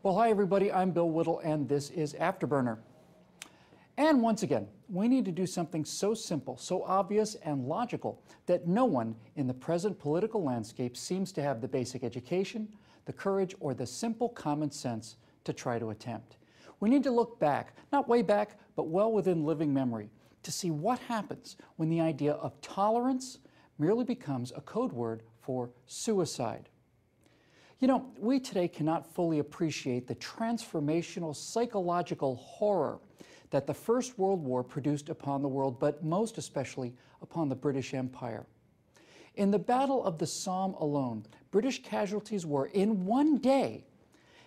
Well, hi everybody, I'm Bill Whittle and this is Afterburner. And once again, we need to do something so simple, so obvious and logical that no one in the present political landscape seems to have the basic education, the courage, or the simple common sense to try to attempt. We need to look back, not way back, but well within living memory, to see what happens when the idea of tolerance merely becomes a code word for suicide. You know, we today cannot fully appreciate the transformational psychological horror that the First World War produced upon the world, but most especially upon the British Empire. In the Battle of the Somme alone, British casualties were, in one day,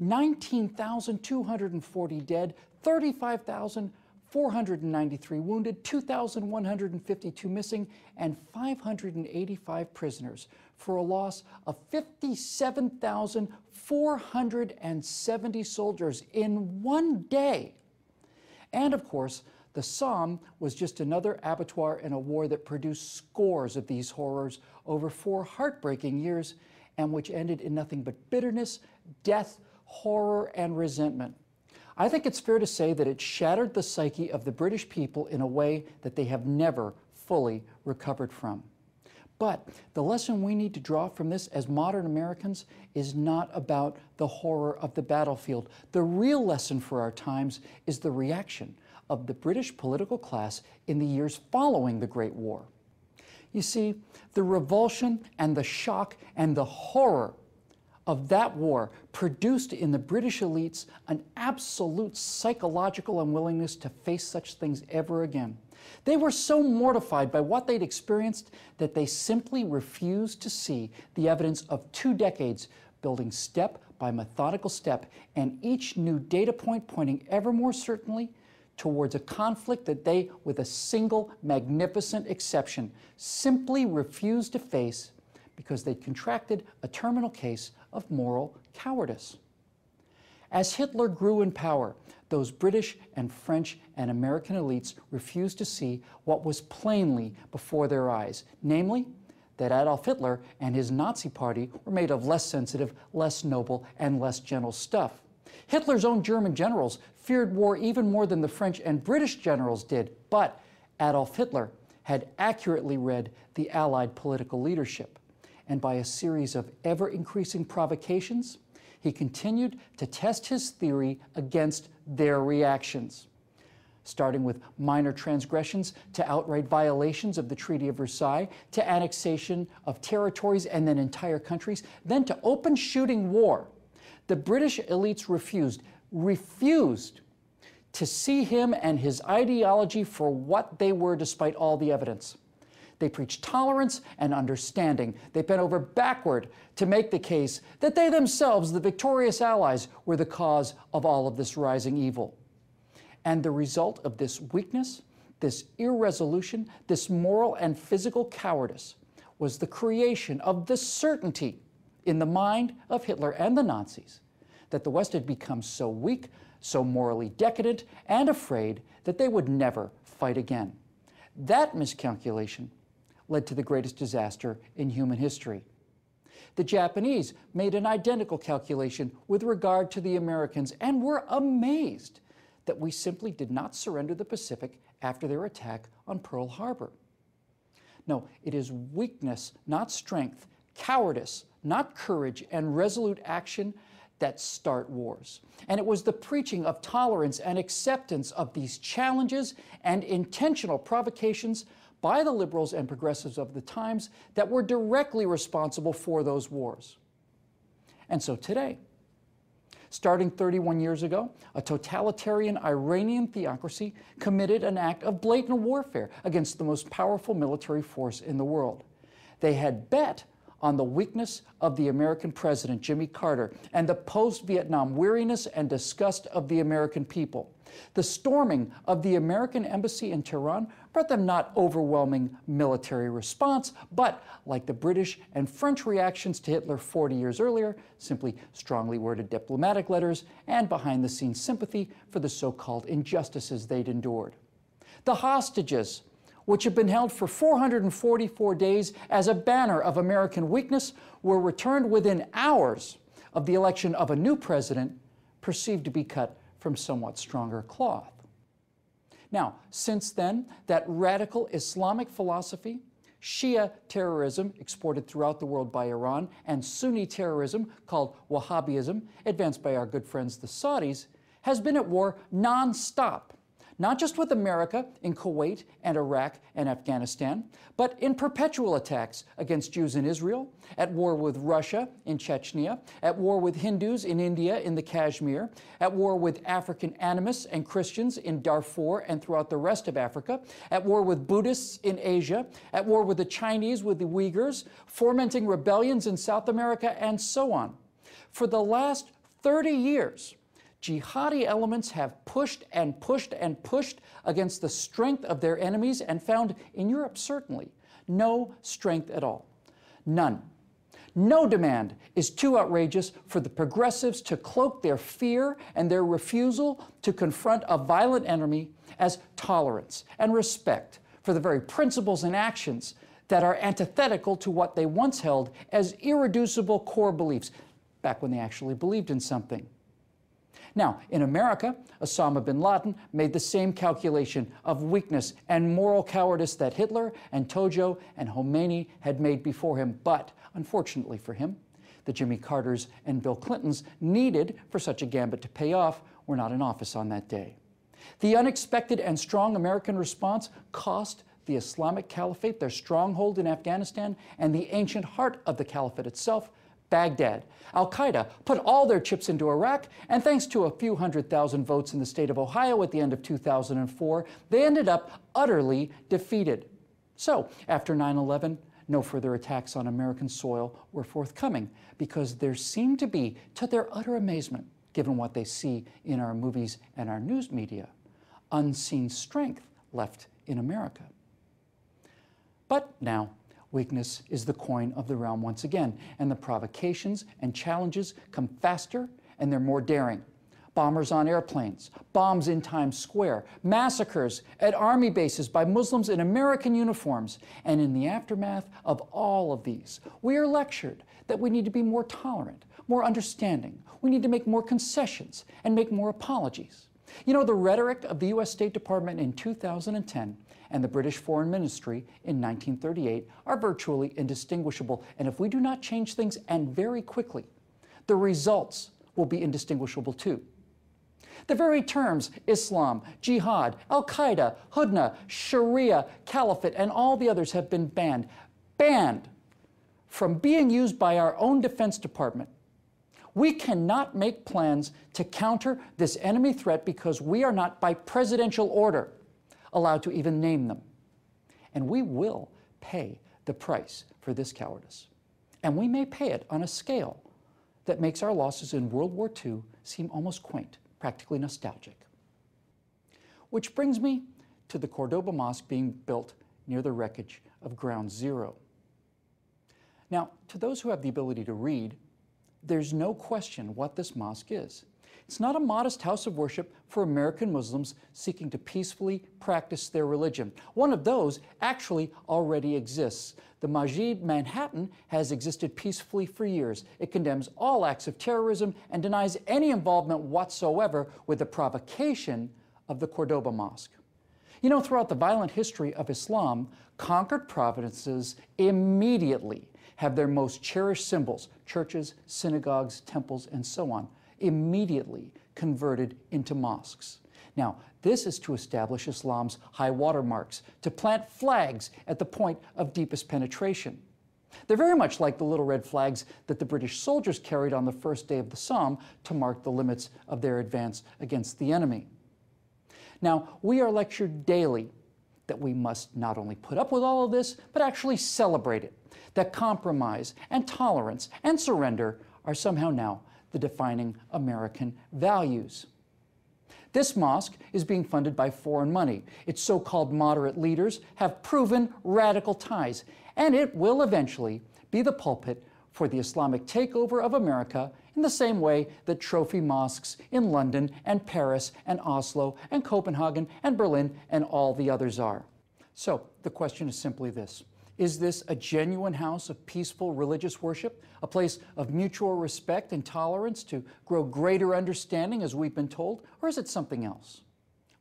19,240 dead, 35,493 wounded, 2,152 missing, and 585 prisoners, for a loss of 57,470 soldiers in one day. And of course, the Somme was just another abattoir in a war that produced scores of these horrors over 4 heartbreaking years, and which ended in nothing but bitterness, death, horror, and resentment. I think it's fair to say that it shattered the psyche of the British people in a way that they have never fully recovered from. But the lesson we need to draw from this as modern Americans is not about the horror of the battlefield. The real lesson for our times is the reaction of the British political class in the years following the Great War. You see, the revulsion and the shock and the horror of that war produced in the British elites an absolute psychological unwillingness to face such things ever again. They were so mortified by what they'd experienced that they simply refused to see the evidence of 2 decades building step by methodical step, and each new data point pointing ever more certainly towards a conflict that they, with a single magnificent exception, simply refused to face because they'd contracted a terminal case of moral cowardice. As Hitler grew in power, those British and French and American elites refused to see what was plainly before their eyes, namely, that Adolf Hitler and his Nazi party were made of less sensitive, less noble, and less gentle stuff. Hitler's own German generals feared war even more than the French and British generals did, but Adolf Hitler had accurately read the Allied political leadership, and by a series of ever-increasing provocations, he continued to test his theory against their reactions, starting with minor transgressions to outright violations of the Treaty of Versailles, to annexation of territories and then entire countries, then to open shooting war. The British elites refused to see him and his ideology for what they were despite all the evidence. They preached tolerance and understanding. They bent over backward to make the case that they themselves, the victorious allies, were the cause of all of this rising evil. And the result of this weakness, this irresolution, this moral and physical cowardice was the creation of the certainty in the mind of Hitler and the Nazis that the West had become so weak, so morally decadent, and afraid that they would never fight again. That miscalculation led to the greatest disaster in human history. The Japanese made an identical calculation with regard to the Americans and were amazed that we simply did not surrender the Pacific after their attack on Pearl Harbor. No, it is weakness, not strength, cowardice, not courage, and resolute action that start wars. And it was the preaching of tolerance and acceptance of these challenges and intentional provocations by the liberals and progressives of the times that were directly responsible for those wars. And so today, starting 31 years ago, a totalitarian Iranian theocracy committed an act of blatant warfare against the most powerful military force in the world. They had bet on the weakness of the American president, Jimmy Carter, and the post-Vietnam weariness and disgust of the American people. The storming of the American embassy in Tehran brought them not overwhelming military response, but, like the British and French reactions to Hitler 40 years earlier, simply strongly worded diplomatic letters and behind-the-scenes sympathy for the so-called injustices they'd endured. The hostages, which had been held for 444 days as a banner of American weakness, were returned within hours of the election of a new president, perceived to be cut from somewhat stronger cloth. Now, since then, that radical Islamic philosophy, Shia terrorism exported throughout the world by Iran, and Sunni terrorism called Wahhabism, advanced by our good friends the Saudis, has been at war non-stop, not just with America in Kuwait and Iraq and Afghanistan, but in perpetual attacks against Jews in Israel, at war with Russia in Chechnya, at war with Hindus in India in the Kashmir, at war with African animists and Christians in Darfur and throughout the rest of Africa, at war with Buddhists in Asia, at war with the Chinese, with the Uyghurs, fomenting rebellions in South America, and so on. For the last 30 years, jihadi elements have pushed and pushed and pushed against the strength of their enemies and found, in Europe certainly, no strength at all. None. No demand is too outrageous for the progressives to cloak their fear and their refusal to confront a violent enemy as tolerance and respect for the very principles and actions that are antithetical to what they once held as irreducible core beliefs, back when they actually believed in something. Now, in America, Osama bin Laden made the same calculation of weakness and moral cowardice that Hitler and Tojo and Khomeini had made before him. But, unfortunately for him, the Jimmy Carters and Bill Clintons needed for such a gambit to pay off were not in office on that day. The unexpected and strong American response cost the Islamic Caliphate their stronghold in Afghanistan and the ancient heart of the Caliphate itself, Baghdad. Al-Qaeda put all their chips into Iraq, and thanks to a few 100,000 votes in the state of Ohio at the end of 2004, they ended up utterly defeated. So, after 9/11, no further attacks on American soil were forthcoming because there seemed to be, to their utter amazement, given what they see in our movies and our news media, unseen strength left in America. But now, weakness is the coin of the realm once again, and the provocations and challenges come faster and they're more daring. Bombers on airplanes, bombs in Times Square, massacres at army bases by Muslims in American uniforms. And in the aftermath of all of these, we are lectured that we need to be more tolerant, more understanding. We need to make more concessions and make more apologies. You know, the rhetoric of the U.S. State Department in 2010 and the British Foreign Ministry in 1938 are virtually indistinguishable. And if we do not change things, and very quickly, the results will be indistinguishable too. The very terms Islam, Jihad, Al-Qaeda, Hudna, Sharia, Caliphate, and all the others have been banned from being used by our own Defense Department. We cannot make plans to counter this enemy threat because we are not, by presidential order, allowed to even name them. And we will pay the price for this cowardice. And we may pay it on a scale that makes our losses in World War II seem almost quaint, practically nostalgic. Which brings me to the Cordoba Mosque being built near the wreckage of Ground Zero. Now, to those who have the ability to read, there's no question what this mosque is. It's not a modest house of worship for American Muslims seeking to peacefully practice their religion. One of those actually already exists. The Masjid Manhattan has existed peacefully for years. It condemns all acts of terrorism and denies any involvement whatsoever with the provocation of the Cordoba Mosque. You know, throughout the violent history of Islam, conquered provinces immediately have their most cherished symbols, churches, synagogues, temples, and so on, immediately converted into mosques. Now, this is to establish Islam's high water marks, to plant flags at the point of deepest penetration. They're very much like the little red flags that the British soldiers carried on the first day of the Somme to mark the limits of their advance against the enemy. Now, we are lectured daily that we must not only put up with all of this, but actually celebrate it, that compromise and tolerance and surrender are somehow now the defining American values. This mosque is being funded by foreign money. Its so-called moderate leaders have proven radical ties, and it will eventually be the pulpit for the Islamic takeover of America in the same way that trophy mosques in London and Paris and Oslo and Copenhagen and Berlin and all the others are. So the question is simply this: Is this a genuine house of peaceful religious worship, a place of mutual respect and tolerance to grow greater understanding, as we've been told, or is it something else?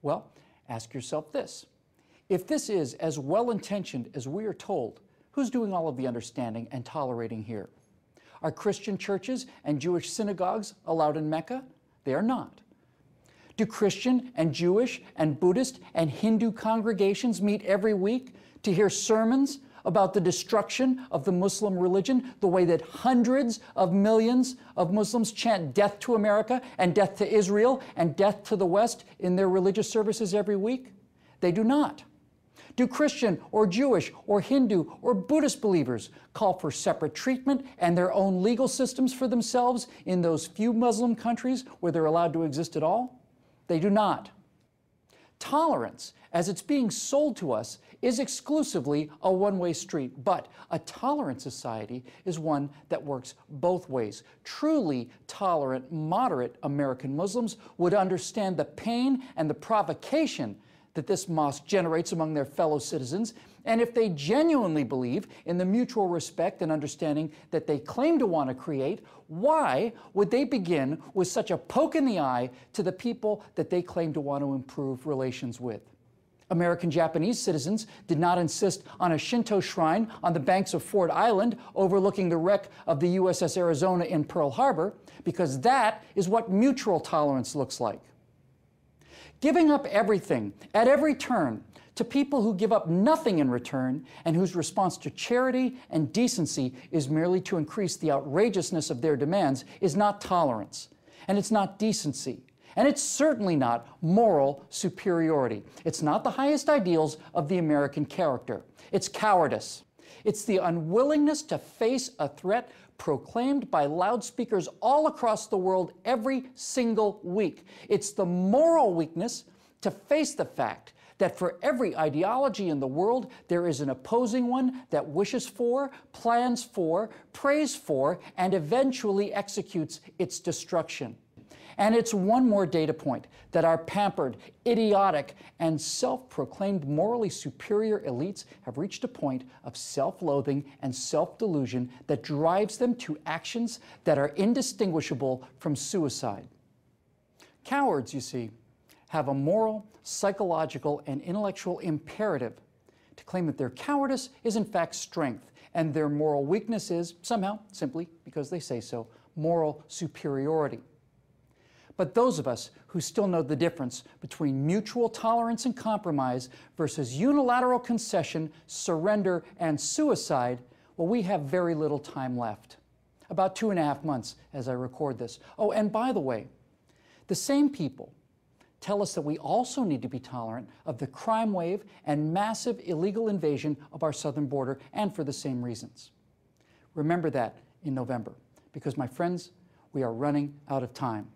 Well, ask yourself this. If this is as well-intentioned as we are told, who's doing all of the understanding and tolerating here? Are Christian churches and Jewish synagogues allowed in Mecca? They are not. Do Christian and Jewish and Buddhist and Hindu congregations meet every week to hear sermons about the destruction of the Muslim religion, the way that hundreds of millions of Muslims chant death to America and death to Israel and death to the West in their religious services every week? They do not. Do Christian or Jewish or Hindu or Buddhist believers call for separate treatment and their own legal systems for themselves in those few Muslim countries where they're allowed to exist at all? They do not. Tolerance, as it's being sold to us, is exclusively a one-way street, but a tolerant society is one that works both ways. Truly tolerant, moderate American Muslims would understand the pain and the provocation that this mosque generates among their fellow citizens, and if they genuinely believe in the mutual respect and understanding that they claim to want to create, why would they begin with such a poke in the eye to the people that they claim to want to improve relations with? American Japanese citizens did not insist on a Shinto shrine on the banks of Ford Island overlooking the wreck of the USS Arizona in Pearl Harbor, because that is what mutual tolerance looks like. Giving up everything at every turn to people who give up nothing in return and whose response to charity and decency is merely to increase the outrageousness of their demands is not tolerance, and it's not decency, and it's certainly not moral superiority. It's not the highest ideals of the American character. It's cowardice. It's the unwillingness to face a threat proclaimed by loudspeakers all across the world every single week. It's the moral weakness to face the fact that for every ideology in the world, there is an opposing one that wishes for, plans for, prays for, and eventually executes its destruction. And it's one more data point that our pampered, idiotic, and self-proclaimed morally superior elites have reached a point of self-loathing and self-delusion that drives them to actions that are indistinguishable from suicide. Cowards, you see, have a moral, psychological, and intellectual imperative to claim that their cowardice is in fact strength, and their moral weakness is, somehow, simply because they say so, moral superiority. But those of us who still know the difference between mutual tolerance and compromise versus unilateral concession, surrender, and suicide, well, we have very little time left. About 2.5 months as I record this. Oh, and by the way, the same people tell us that we also need to be tolerant of the crime wave and massive illegal invasion of our southern border, and for the same reasons. Remember that in November, because my friends, we are running out of time.